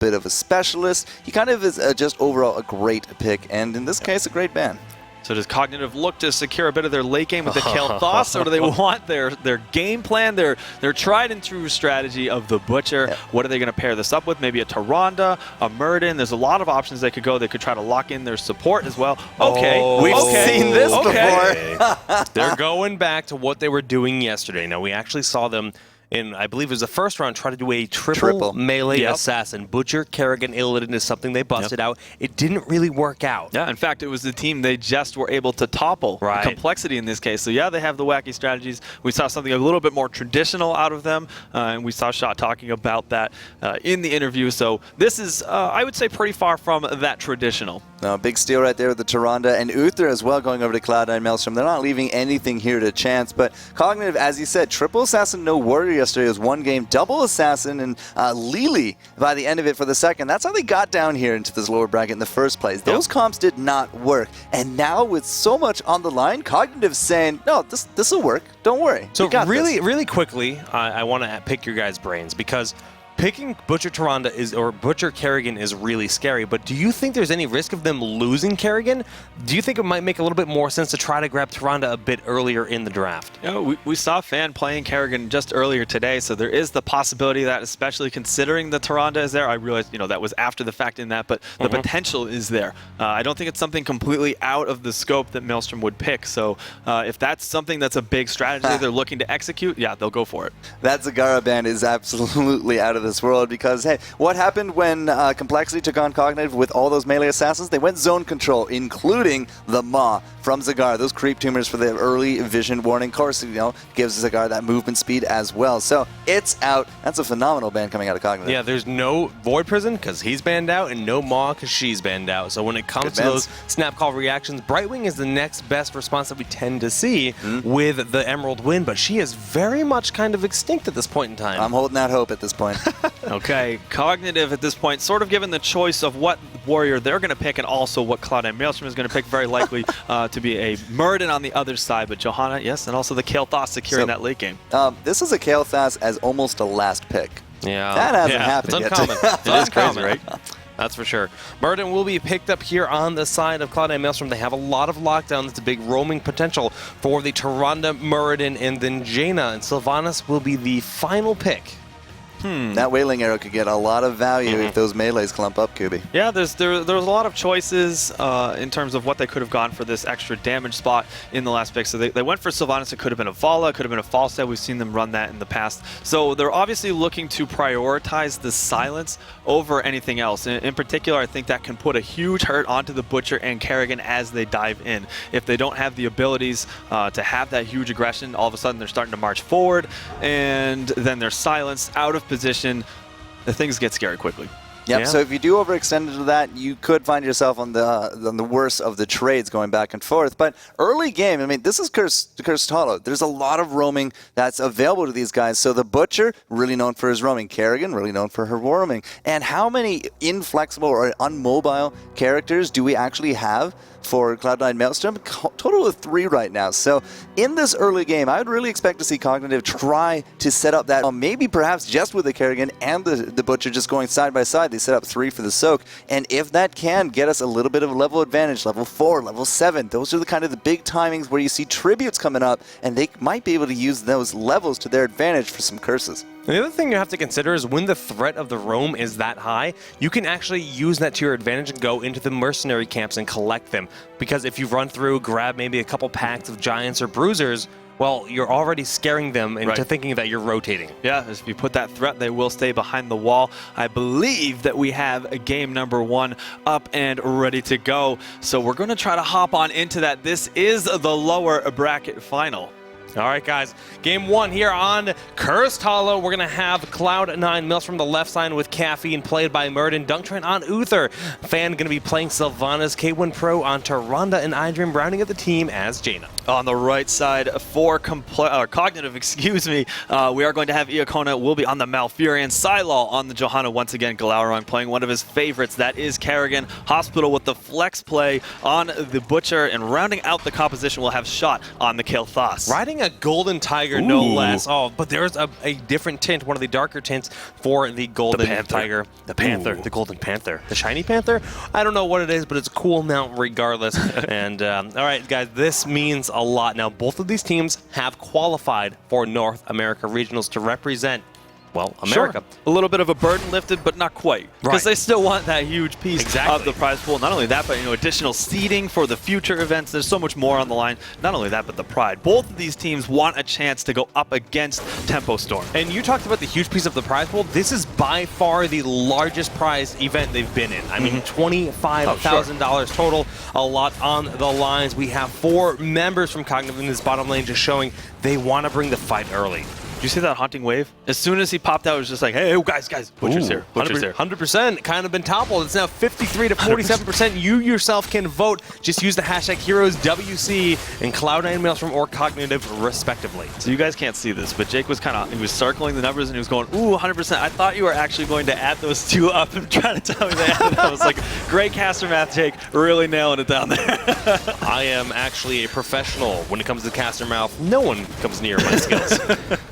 bit of a specialist. He kind of is just overall a great pick, and in this case, a great ban. So does Cognitive look to secure a bit of their late game with the Kael'thas, or do they want their game plan, their tried and true strategy of the Butcher? Yeah. What are they going to pair this up with? Maybe a Tyrande, a Muradin. There's a lot of options they could go. They could try to lock in their support as well. Okay, we've seen this before. They're going back to what they were doing yesterday. Now, we actually saw them in, I believe it was the first round, try to do a triple melee assassin. Butcher, Kerrigan, Illidan is something they busted out. It didn't really work out. Yeah, in fact, it was the team they just were able to topple. Right. Complexity in this case. So yeah, they have the wacky strategies. We saw something a little bit more traditional out of them, and we saw Shot talking about that in the interview. So this is, I would say, pretty far from that traditional. No, big steal right there with the Tyrande and Uther as well going over to Cloud9 Maelstrom. They're not leaving anything here to chance, but Cognitive, as you said, triple assassin, no warrior yesterday was one game, double assassin, and Lili by the end of it for the second. That's how they got down here into this lower bracket in the first place. Those comps did not work, and now with so much on the line, Cognitive saying, no, this will work, don't worry. So really quickly, I want to pick your guys' brains, because picking Butcher Tyrande or Butcher Kerrigan is really scary, but do you think there's any risk of them losing Kerrigan? Do you think it might make a little bit more sense to try to grab Tyrande a bit earlier in the draft? You know, we saw Fan playing Kerrigan just earlier today, so there is the possibility that, especially considering the Tyrande is there, I realized, that was after the fact in that, but the potential is there. I don't think it's something completely out of the scope that Maelstrom would pick, so if that's something that's a big strategy they're looking to execute, yeah, they'll go for it. That Zagara ban is absolutely out of this world, because, hey, what happened when Complexity took on Cognitive with all those melee assassins? They went zone control, including the Maw from Zagara, those creep tumors for the early vision warning. Of course, gives Zagara that movement speed as well. So it's out. That's a phenomenal ban coming out of Cognitive. Yeah, there's no Void Prison because he's banned out, and no Maw because she's banned out. So when it comes to those snap call reactions, Brightwing is the next best response that we tend to see with the Emerald Wind, but she is very much kind of extinct at this point in time. I'm holding out hope at this point. Okay, Cognitive at this point, sort of given the choice of what warrior they're going to pick and also what Cloud9 Maelstrom is going to pick, very likely to be a Muradin on the other side, but Johanna, yes, and also the Kael'thas securing that late game. This is a Kael'thas as almost a last pick. Yeah. That hasn't happened yet. It's uncommon. It is crazy, right? That's for sure. Muradin will be picked up here on the side of Cloud9 Maelstrom. They have a lot of lockdown. That's a big roaming potential for the Tyrande, Muradin, and then Jaina, and Sylvanas will be the final pick. That Wailing Arrow could get a lot of value if those melees clump up, Kubi. Yeah, there's a lot of choices in terms of what they could have gone for this extra damage spot in the last pick. So they went for Sylvanas. It could have been a Vala, it could have been a Falstad. We've seen them run that in the past. So they're obviously looking to prioritize the silence over anything else. In particular, I think that can put a huge hurt onto the Butcher and Kerrigan as they dive in. If they don't have the abilities to have that huge aggression, all of a sudden they're starting to march forward, and then they're silenced out of position. The things get scary quickly. Yep. So if you do overextend into that, you could find yourself on the worst of the trades going back and forth. But early game, I mean, this is Cursed Hollow. There's a lot of roaming that's available to these guys. So the Butcher, really known for his roaming. Kerrigan, really known for her roaming. And how many inflexible or unmobile characters do we actually have for Cloud9 Maelstrom? Total of 3 right now. So in this early game, I would really expect to see Cognitive try to set up that, maybe perhaps just with the Kerrigan and the Butcher just going side by side. They set up 3 for the soak. And if that can get us a little bit of a level advantage, level 4, level 7, those are the kind of the big timings where you see tributes coming up, and they might be able to use those levels to their advantage for some curses. The other thing you have to consider is when the threat of the roam is that high, you can actually use that to your advantage and go into the mercenary camps and collect them. Because if you run through, grab maybe a couple packs of giants or bruisers, well, you're already scaring them into thinking that you're rotating. Yeah, if you put that threat, they will stay behind the wall. I believe that we have a game number 1 up and ready to go. So we're going to try to hop on into that. This is the lower bracket final. All right, guys. Game 1 here on Cursed Hollow. We're going to have Cloud9 Maelstrom from the left side with Caffeine, played by Muradin. Dunktrain on Uther. Fan going to be playing Sylvanas. K1 Pro on Tyrande, and iDream rounding up the team as Jaina. On the right side for Cognitive, we are going to have Iacona will be on the Malfurion. Sylaw on the Johanna once again. Galauron playing one of his favorites, that is Kerrigan. Hospital with the flex play on the Butcher, and rounding out the composition we'll have Shot on the Kael'thas. Riding sporting a golden tiger, no less. Oh, but there's a different tint, one of the darker tints for the golden tiger. The panther, the golden panther. The shiny panther? I don't know what it is, but it's a cool mount regardless. And all right, guys, this means a lot. Now, both of these teams have qualified for North America Regionals to represent, well, America. Sure. A little bit of a burden lifted, but not quite. Because they still want that huge piece of the prize pool. Not only that, but additional seeding for the future events. There's so much more on the line. Not only that, but the pride. Both of these teams want a chance to go up against Tempo Storm. And you talked about the huge piece of the prize pool. This is by far the largest prize event they've been in. I mean, $25,000 total. A lot on the lines. We have 4 members from Cognitive in this bottom lane just showing they want to bring the fight early. Did you see that haunting wave? As soon as he popped out, it was just like, hey, guys, Butcher's here. Butcher's here. 100% kind of been toppled. It's now 53 to 47%. You yourself can vote. Just use the hashtag HeroesWC and Cloud9 Maelstorm or Cognitive, respectively. So you guys can't see this, but Jake was he was circling the numbers and he was going, ooh, 100%. I thought you were actually going to add those 2 up and trying to tell me that. I was like, great caster math, Jake. Really nailing it down there. I am actually a professional when it comes to caster math. No one comes near my skills.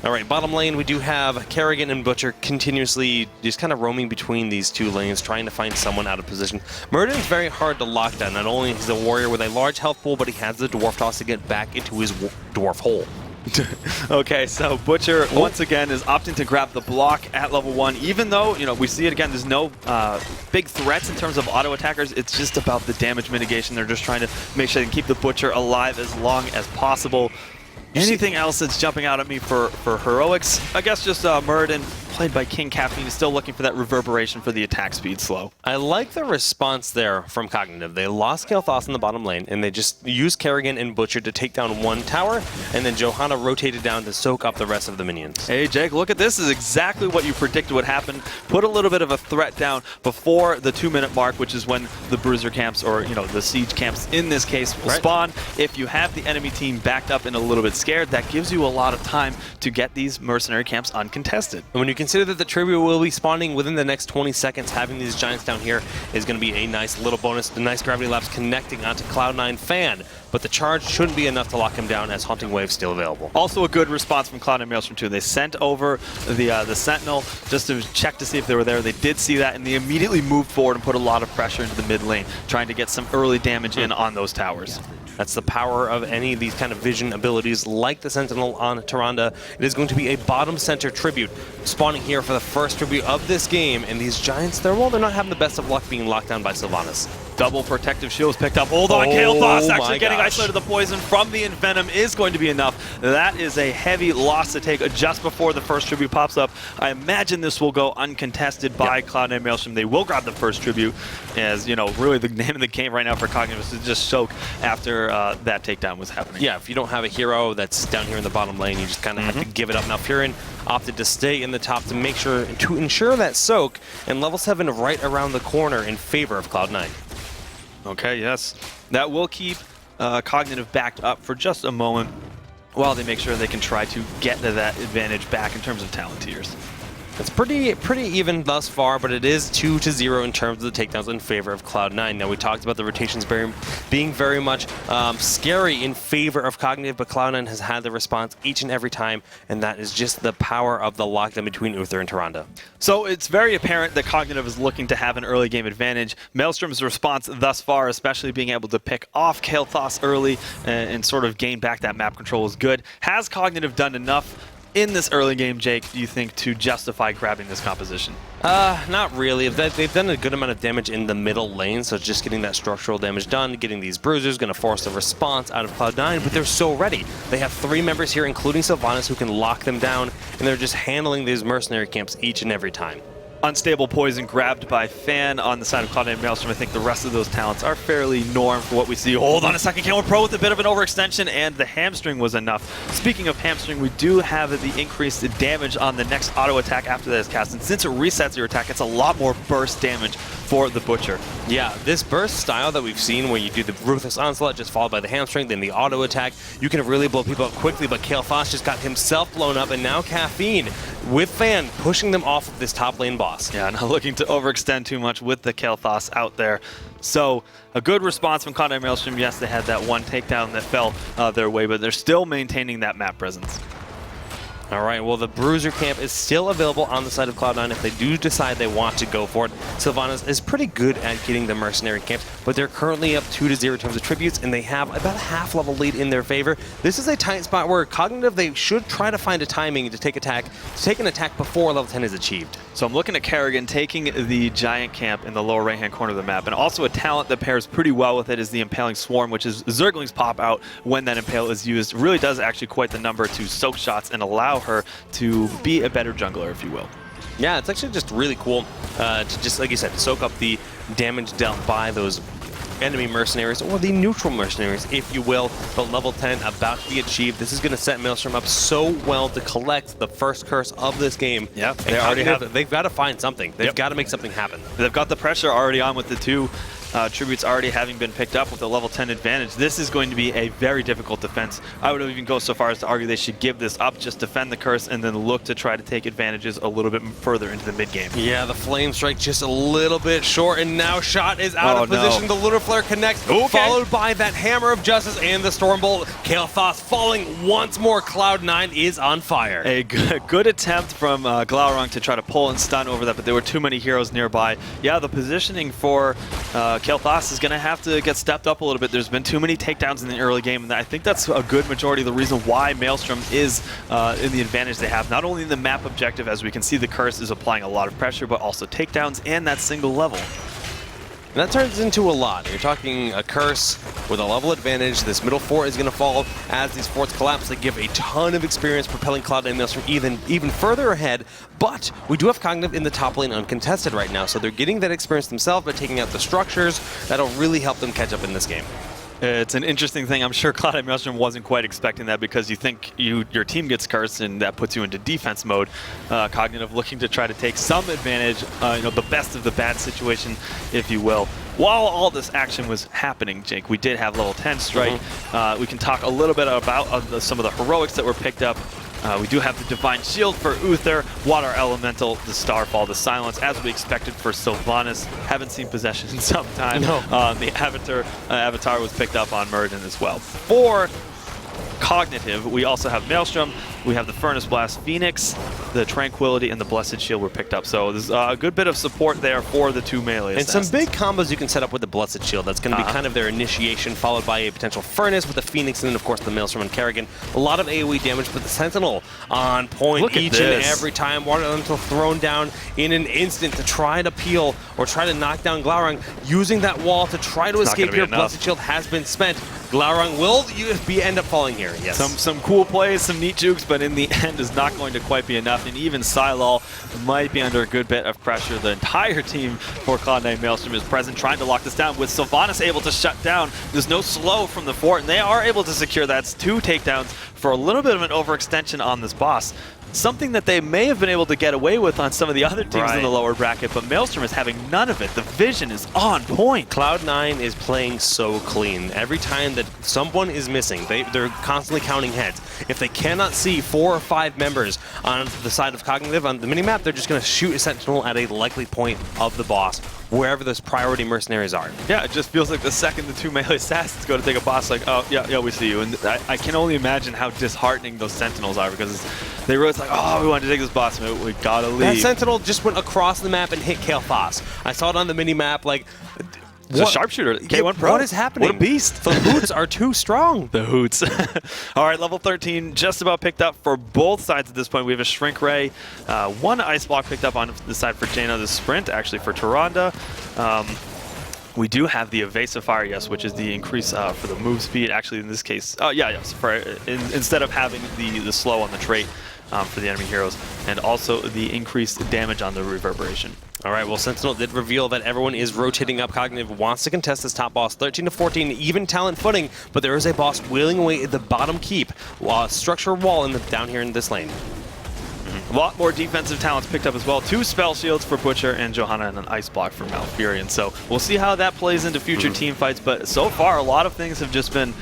All right. Bottom lane, we do have Kerrigan and Butcher continuously just kind of roaming between these 2 lanes, trying to find someone out of position. Murden's very hard to lock down. Not only is he a warrior with a large health pool, but he has the dwarf toss to get back into his dwarf hole. Okay, so Butcher once again is opting to grab the block at level 1, even though, we see it again, there's no big threats in terms of auto attackers. It's just about the damage mitigation. They're just trying to make sure they can keep the Butcher alive as long as possible. Anything else that's jumping out at me for heroics? I guess just Muradin, played by King Caffeine, is still looking for that reverberation for the attack speed slow. I like the response there from Cognitive. They lost Kael'thas in the bottom lane, and they just used Kerrigan and Butcher to take down 1 tower, and then Johanna rotated down to soak up the rest of the minions. Hey, Jake, look at this. This is exactly what you predicted would happen. Put a little bit of a threat down before the 2-minute mark, which is when the bruiser camps, or the siege camps in this case, will spawn. If you have the enemy team backed up and a little bit scared, that gives you a lot of time to get these mercenary camps uncontested. And when you consider that the tribute will be spawning within the next 20 seconds, having these giants down here is going to be a nice little bonus. The nice gravity laps connecting onto Cloud9 Fan, but the charge shouldn't be enough to lock him down as Haunting Wave's still available. Also a good response from Cloud9 Maelstorm too. They sent over the Sentinel just to check to see if they were there. They did see that, and they immediately moved forward and put a lot of pressure into the mid lane, trying to get some early damage in on those towers. That's the power of any of these kind of vision abilities like the Sentinel on Tyrande. It is going to be a bottom center tribute spawning here for the first tribute of this game, and these giants, they're not having the best of luck being locked down by Sylvanas. Double protective shields picked up. Hold on, Kael'thas actually getting isolated. The poison from the Envenom is going to be enough. That is a heavy loss to take just before the first tribute pops up. I imagine this will go uncontested by Cloud9 Maelstorm. They will grab the first tribute, as really the name of the game right now for Cognitive is to just soak after that takedown was happening. Yeah, if you don't have a hero that's down here in the bottom lane, you just kind of have to give it up. Now, Furin opted to stay in the top to ensure that soak, and level 7 right around the corner in favor of Cloud9. Okay, yes. That will keep Cognitive backed up for just a moment while they make sure they can try to get to that advantage back in terms of talent tiers. It's pretty even thus far, but it is 2-0 in terms of the takedowns in favor of Cloud9. Now, we talked about the rotations being very much scary in favor of Cognitive, but Cloud9 has had the response each and every time, and that is just the power of the lockdown between Uther and Tyrande. So it's very apparent that Cognitive is looking to have an early game advantage. Maelstrom's response thus far, especially being able to pick off Kael'thas early and sort of gain back that map control, is good. Has Cognitive done enough in this early game, Jake, do you think, to justify grabbing this composition? Not really. They've done a good amount of damage in the middle lane, so just getting that structural damage done, getting these bruisers, going to force a response out of Cloud9, but they're so ready. They have 3 members here, including Sylvanas, who can lock them down, and they're just handling these mercenary camps each and every time. Unstable poison grabbed by Fan on the side of Cloud9 Maelstorm. I think the rest of those talents are fairly norm for what we see. Hold on a second, Camel Pro with a bit of an overextension, and the hamstring was enough. Speaking of hamstring, we do have the increased damage on the next auto attack after that is cast, and since it resets your attack, it's a lot more burst damage for the Butcher. Yeah, this burst style that we've seen where you do the Ruthless Onslaught just followed by the Hamstring, then the auto attack, you can really blow people up quickly, but Kael'thas just got himself blown up, and now Caffeine with Fan pushing them off of this top lane boss. Yeah, not looking to overextend too much with the Kael'thas out there. So a good response from Cloud9 Maelstorm. Yes, they had that one takedown that fell their way, but they're still maintaining that map presence. All right, well, the Bruiser camp is still available on the side of Cloud9 if they do decide they want to go for it. Sylvanas is pretty good at getting the mercenary camps, but they're currently up 2-0 in terms of tributes, and they have about a half-level lead in their favor. This is a tight spot where Cognitive, they should try to find a timing to take an attack before level 10 is achieved. So I'm looking at Kerrigan taking the giant camp in the lower right-hand corner of the map, and also a talent that pairs pretty well with it is the Impaling Swarm, which is Zergling's pop out when that Impale is used. Really does actually quite the number to soak shots and allow her to be a better jungler, if you will. Yeah, it's actually just really cool to just, like you said, soak up the damage dealt by those enemy mercenaries, or the neutral mercenaries, if you will. But level 10 about to be achieved. This is going to set Maelstrom up so well to collect the first curse of this game. Yeah, they already have it. They've got to find something. They've got to make something happen. They've got the pressure already on with the two tributes already having been picked up with a level 10 advantage. This is going to be a very difficult defense. I would even go so far as to argue they should give this up, just defend the curse, and then look to try to take advantages a little bit further into the mid-game. Yeah, the Flame Strike just a little bit short, and now Shot is out of position. The Lunar Flare connects, followed by that Hammer of Justice and the Stormbolt. Kael'thas falling once more. Cloud9 is on fire. A good attempt from Glaurung to try to pull and stun over that, but there were too many heroes nearby. Yeah, the positioning for Kael'thas is going to have to get stepped up a little bit. There's been too many takedowns in the early game, and I think that's a good majority of the reason why Maelstrom is in the advantage they have. Not only in the map objective, as we can see the curse is applying a lot of pressure, but also takedowns and that single level. And that turns into a lot. You're talking a curse with a level advantage. This middle fort is going to fall as these forts collapse. They give a ton of experience propelling Cloud9 Maelstrom even further ahead. But we do have Cognitive in the top lane uncontested right now, so they're getting that experience themselves by taking out the structures. That'll really help them catch up in this game. It's an interesting thing. I'm sure Cloud9 Maelstrom wasn't quite expecting that, because you think your team gets cursed and that puts you into defense mode. Cognitive looking to try to take some advantage, the best of the bad situation, if you will. While all this action was happening, Jake, we did have level 10 strike. We can talk a little bit about some of the heroics that were picked up. We do have the Divine Shield for Uther, Water Elemental, the Starfall, the Silence, as we expected for Sylvanas. Haven't seen Possession in some time. No. The Avatar was picked up on Muradin as well. For Cognitive, we also have Maelstrom, we have the Furnace Blast Phoenix, the Tranquility, and the Blessed Shield were picked up. So there's a good bit of support there for the two melee and assassins. some big combos you can set up with the Blessed Shield. That's going to be kind of their initiation, followed by a potential Furnace with the Phoenix, and then of course the Maelstrom and Kerrigan. A lot of AoE damage, but the Sentinel on point each and every time. Water Elemental thrown down in an instant to try to peel or try to knock down Glaurung. Using that wall to try to escape here. Blessed Shield has been spent. Glaurung will end up falling here. Yes. Some cool plays, some neat jukes, but in the end is not going to quite be enough. And even Silal might be under a good bit of pressure. The entire team for Cloud9 Maelstrom is present, trying to lock this down, with Sylvanas able to shut down. There's no slow from the fort, and they are able to secure that. It's 2 takedowns for a little bit of an overextension on this boss. Something that they may have been able to get away with on some of the other teams in the lower bracket, but Maelstrom is having none of it. The vision is on point. Cloud9 is playing so clean. Every time that someone is missing, they're constantly counting heads. If they cannot see 4 or 5 members on the side of Cognitive on the minimap, they're just going to shoot a Sentinel at a likely point of the boss, wherever those priority mercenaries are. Yeah, it just feels like the second the two melee assassins go to take a boss, like, oh, yeah, we see you. And I can only imagine how disheartening those Sentinels are, because they were like, oh, we wanted to take this boss, we gotta leave. That Sentinel just went across the map and hit Kael'thas. I saw it on the mini-map, like... It's a sharpshooter. K1 Pro. What is happening? What a beast. The Hoots are too strong. The Hoots. All right, level 13 just about picked up for both sides at this point. We have a Shrink Ray, 1 Ice Block picked up on the side for Jaina, the Sprint actually for Tyrande. We do have the Evasive Fire, yes, which is the increase for the move speed. Actually, in this case, instead of having the slow on the trait for the enemy heroes, and also the increased damage on the Reverberation. All right, well, Sentinel did reveal that everyone is rotating up. Cognitive wants to contest this top boss, 13-14, even talent footing, but there is a boss wheeling away at the bottom keep, structure wall down here in this lane. A lot more defensive talents picked up as well. 2 spell shields for Butcher and Johanna, and an ice block for Malfurion. So we'll see how that plays into future team fights. But so far, a lot of things have just been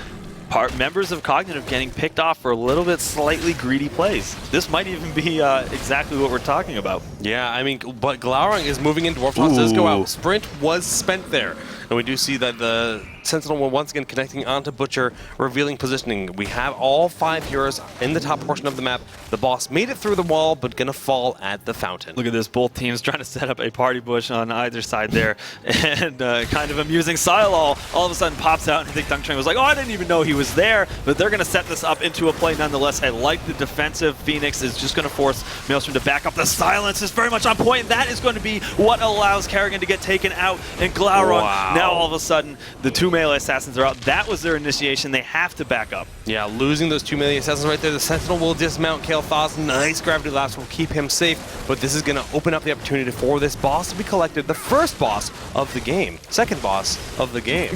members of Cognitive getting picked off for a little bit slightly greedy plays. This might even be exactly what we're talking about. Yeah, I mean, but Glaurung is moving in. Dwarf Toss does go out. Sprint was spent there. And we do see that the Sentinel will once again connecting onto Butcher, revealing positioning. We have all 5 heroes in the top portion of the map. The boss made it through the wall, but gonna fall at the fountain. Look at this, both teams trying to set up a party bush on either side there. And kind of amusing, Syolal all of a sudden pops out, and I think Dunk Train was like, oh, I didn't even know he was there. But they're gonna set this up into a play nonetheless. I like the defensive. Phoenix is just gonna force Maelstrom to back up. The silence is very much on point, and that is going to be what allows Kerrigan to get taken out. And Glaurung, now all of a sudden, the 2 melee assassins are out. That was their initiation. They have to back up. Yeah, losing those 2 melee assassins right there. The Sentinel will dismount Kael'thas. Nice gravity lapse will keep him safe, but this is going to open up the opportunity for this boss to be collected. The first boss of the game. Second boss of the game.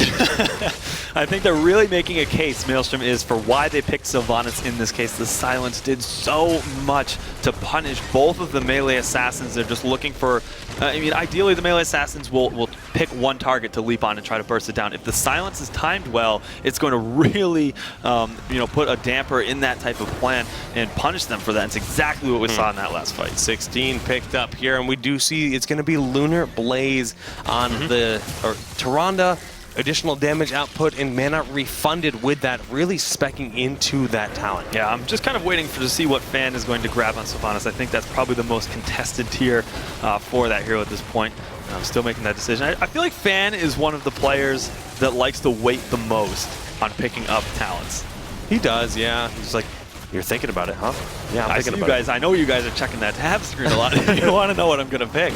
I think they're really making a case, Maelstrom is, for why they picked Sylvanas in this case. The silence did so much to punish both of the melee assassins. They're just looking for, I mean, ideally the melee assassins will pick one target to leap on and try to burst it down. If the silence is timed well, it's going to really, put a damper in that type of plan and punish them for that. It's exactly what we saw in that last fight. 16 picked up here, and we do see it's going to be Lunar Blaze on the Tyrande. Additional damage output and mana refunded with that, really specking into that talent. Yeah, I'm just kind of waiting to see what Fan is going to grab on Sylvanas. I think that's probably the most contested tier for that hero at this point. I'm still making that decision. I feel like Fan is one of the players that likes to wait the most on picking up talents. He does, yeah. He's like, you're thinking about it, huh? Yeah, I'm thinking about it. I know you guys are checking that tab screen a lot. You want to know what I'm going to pick.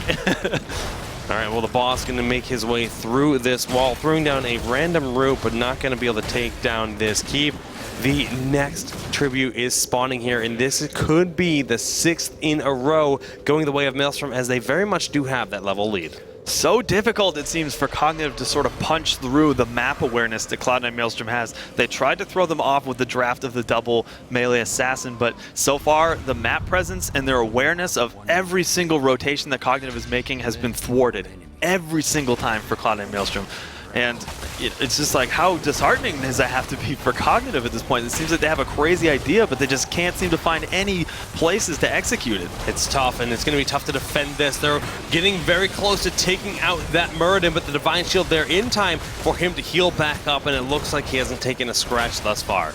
All right, well, the boss going to make his way through this wall, throwing down a random root, but not going to be able to take down this keep. The next tribute is spawning here, and this could be the 6th in a row going the way of Maelstrom, as they very much do have that level lead. So difficult, it seems, for Cognitive to sort of punch through the map awareness that Cloud9 Maelstrom has. They tried to throw them off with the draft of the double melee assassin, but so far the map presence and their awareness of every single rotation that Cognitive is making has been thwarted every single time for Cloud9 Maelstrom. And it's just like, how disheartening does that have to be for Cognitive at this point? It seems like they have a crazy idea, but they just can't seem to find any places to execute it. It's tough, and it's going to be tough to defend this. They're getting very close to taking out that Muradin, but the Divine Shield there in time for him to heal back up, and it looks like he hasn't taken a scratch thus far.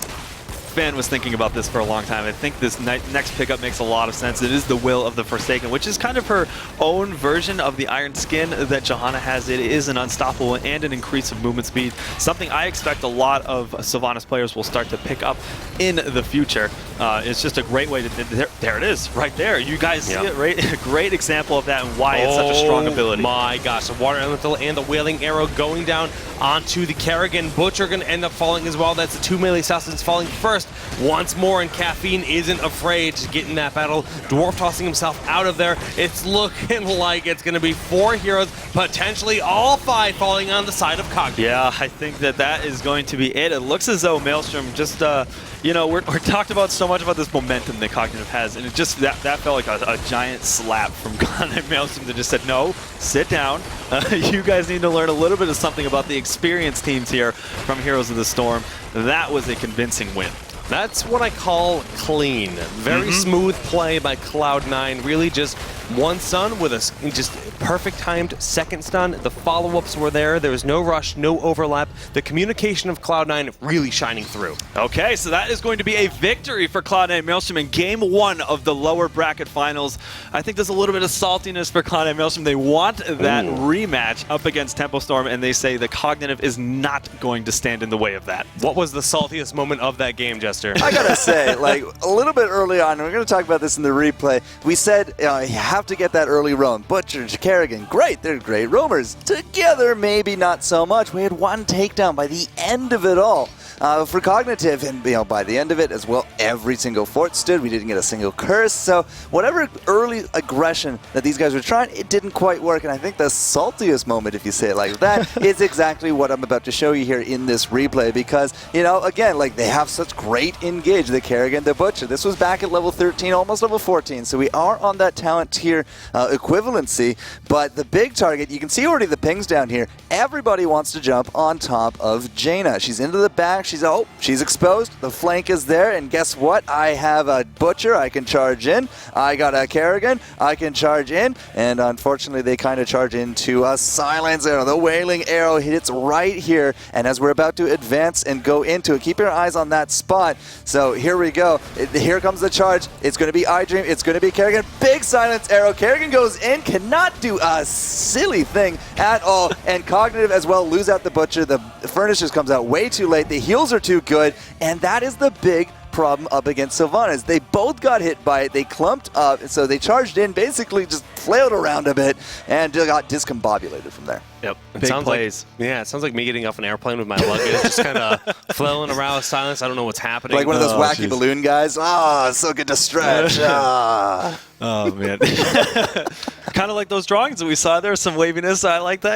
Fan was thinking about this for a long time. I think this next pickup makes a lot of sense. It is the Will of the Forsaken, which is kind of her own version of the Iron Skin that Johanna has. It is an unstoppable and an increase of movement speed, something I expect a lot of Sylvanas players will start to pick up in the future. It's just a great way to... There it is, right there. You guys see it, right? A great example of that and why it's such a strong ability. My gosh, the Water Elemental and the Wailing Arrow going down onto the Kerrigan. Butcher going to end up falling as well. That's the 2 melee assassins falling first. Once more, and Caffeine isn't afraid to get in that battle. Dwarf tossing himself out of there. It's looking like it's going to be 4 heroes, potentially all 5 falling on the side of Cognitive. Yeah, I think that is going to be it. It looks as though Maelstrom just, we're talked about so much about this momentum that Cognitive has, and it just, that felt like a giant slap from Cloud9 Maelstrom that just said, no, sit down. You guys need to learn a little bit of something about the experienced teams here from Heroes of the Storm. That was a convincing win. That's what I call clean. Very smooth play by Cloud9. Really just one stun with a just perfect timed second stun. The follow-ups were there. There was no rush, no overlap. The communication of Cloud9 really shining through. Okay, so that is going to be a victory for Cloud9 Maelstrom in Game 1 of the lower bracket finals. I think there's a little bit of saltiness for Cloud9 Maelstrom. They want that rematch up against Tempo Storm, and they say the Cognitive is not going to stand in the way of that. What was the saltiest moment of that game, Jester? I gotta say, like, a little bit early on, and we're gonna talk about this in the replay, we said you have to get that early roam. Butcher, Kerrigan, great, they're great roamers. Together, maybe not so much. We had one takedown by the end of it all. for Cognitive. And by the end of it as well, every single fort stood. We didn't get a single curse. So whatever early aggression that these guys were trying, it didn't quite work. And I think the saltiest moment, if you say it like that, is exactly what I'm about to show you here in this replay. Because, again, like they have such great engage, the Kerrigan, the Butcher. This was back at level 13, almost level 14. So we are on that talent tier equivalency. But the big target, you can see already the pings down here. Everybody wants to jump on top of Jaina. She's into the back. She's exposed. The flank is there. And guess what? I have a Butcher. I can charge in. I got a Kerrigan. I can charge in. And unfortunately, they kind of charge into a Silence Arrow. The Wailing Arrow hits right here. And as we're about to advance and go into it, keep your eyes on that spot. So here we go. Here comes the charge. It's going to be iDream. It's going to be Kerrigan. Big Silence Arrow. Kerrigan goes in. Cannot do a silly thing at all. And Cognitive as well lose out the Butcher. The Furnace just comes out way too late. The heals are too good. And that is the big problem up against Sylvanas. They both got hit by it. They clumped up, so they charged in, basically just flailed around a bit, and got discombobulated from there. Yep. Big plays. It sounds like me getting off an airplane with my luggage, just kind of flailing around with silence. I don't know what's happening. Like one of those wacky balloon guys. So good to stretch. Oh, man. Kind of like those drawings that we saw there, some waviness. I like that.